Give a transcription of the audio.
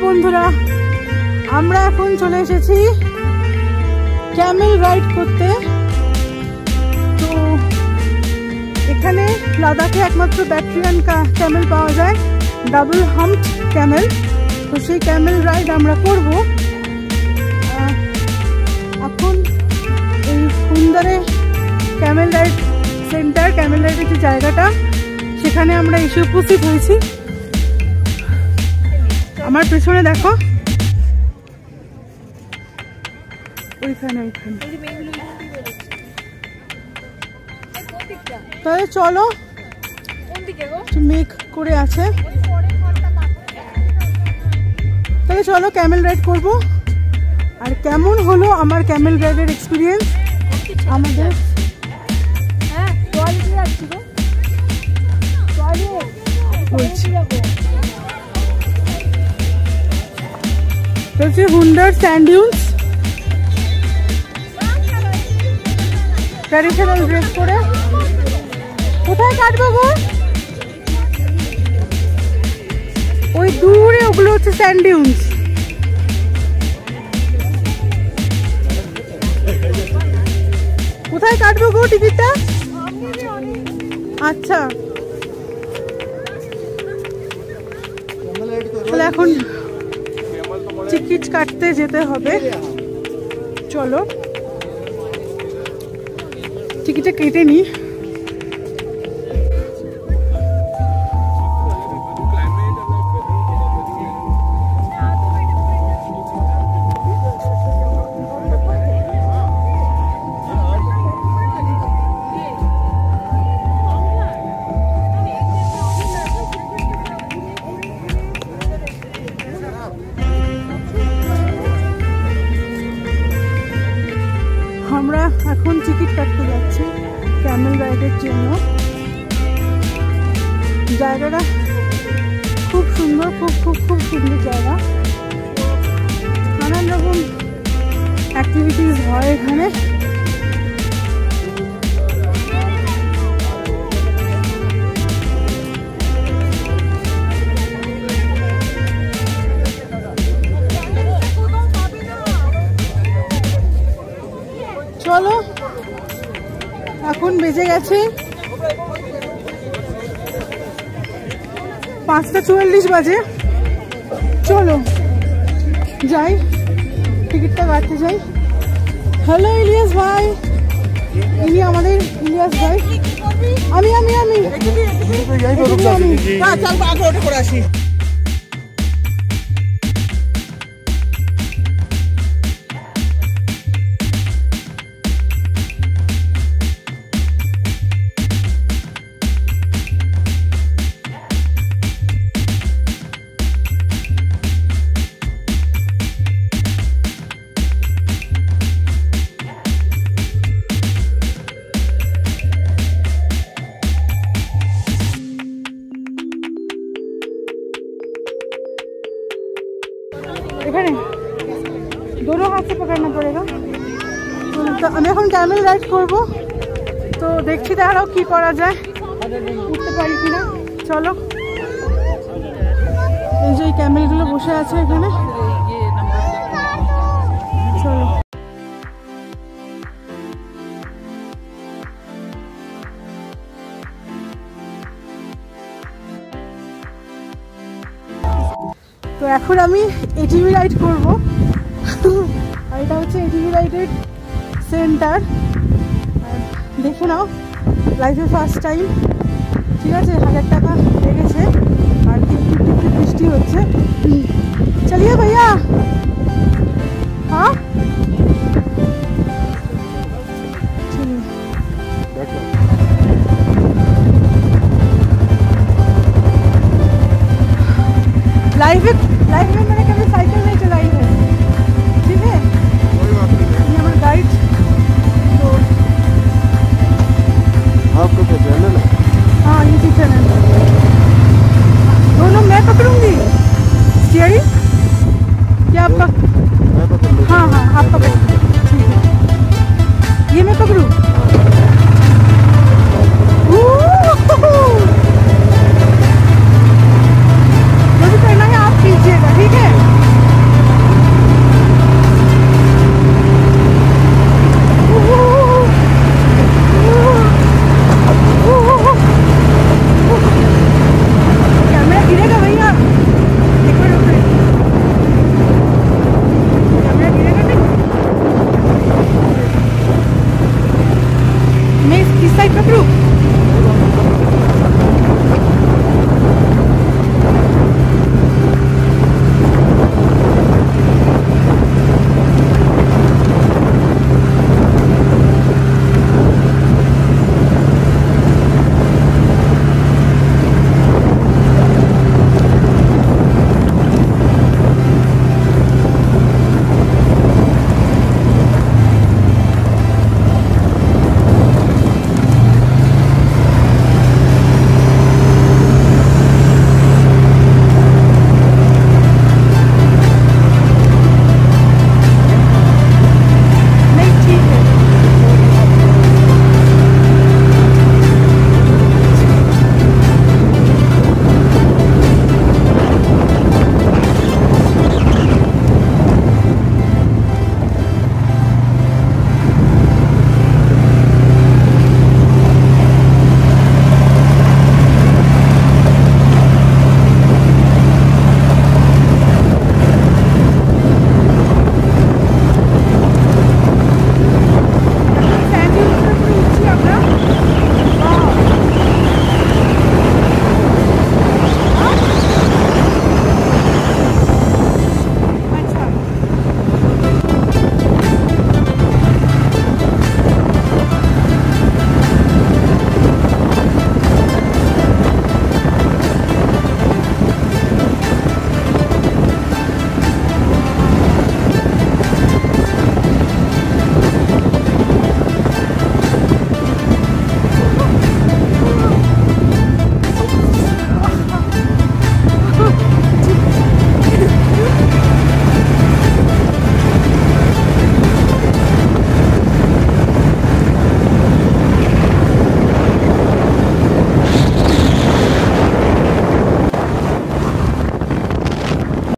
বন্ধুরা, আমরা এখন চলে এসেছি ক্যামেল রাইড করতে। তো এখানে লাদাখে একমাত্র ব্যাকটেরিয়ান ক্যামেল পাওয়া যায়, ডাবল হাম্প ক্যামেল। তো সেই ক্যামেল রাইড আমরা করব। এখন এই সুন্দরে ক্যামেল রাইড সেন্টার, ক্যামেল রাইডের যে জায়গাটা, সেখানে আমরা এসে উপস্থিত হয়েছি। আমার পেছনে দেখো, ওইখানে তাহলে চলো, মেঘ করে আছে, তাহলে চলো ক্যামেল রাইড করব। আর কেমন হলো আমার ক্যামেল রাইডের এক্সপিরিয়েন্স আমাদের বলছি। হুন্ডার স্যান্ড ডিউনস, ট্র্যাডিশনাল ড্রেস করে। কোথায় কাটবো গো? ওই দূরে, ওগুলো হচ্ছে স্যান্ড ডিউনস। কোথায় কাটবো গো টিকিটটা? আচ্ছা, তাহলে এখন টিকিট কাটতে যেতে হবে। চলো টিকিটটা কেটে নি। আমরা এখন টিকিট কাটতে যাচ্ছি ক্যামেল রাইডের জন্য। জায়গাটা খুব সুন্দর, খুব খুব খুব সুন্দর জায়গা। নানান রকম অ্যাক্টিভিটিস হয় এখানে। চলো, এখন বেজে গেছে 5:44 বাজে। চলো যাই, টিকিটটা কাটতে যাই। হ্যালো ইলিয়াস ভাই, ইনি আমাদের ইলিয়াস ভাই। আমি আমি আমি করে আসি। এখানে दोनों हाथ से पकड़ना पड़ेगा। तो আমি এখন ক্যামেল রাইড করব। তো দেখছি দাঁড়াও কি করা যায়, উঠতে পারি কিনা। চলো, এই যে ক্যামেলগুলো বসে আছে এখানে। চলো, তো এখন আমি এটিভি রাইড করব। আর এটা হচ্ছে এটিভি রাইডের সেন্টার। দেখে নাও, লাইফে ফার্স্ট টাইম। ঠিক আছে, 1000 টাকা লেগেছে। আর টিপ টিপ টিপ বৃষ্টি হচ্ছে। চলিয়ে ভাইয়া।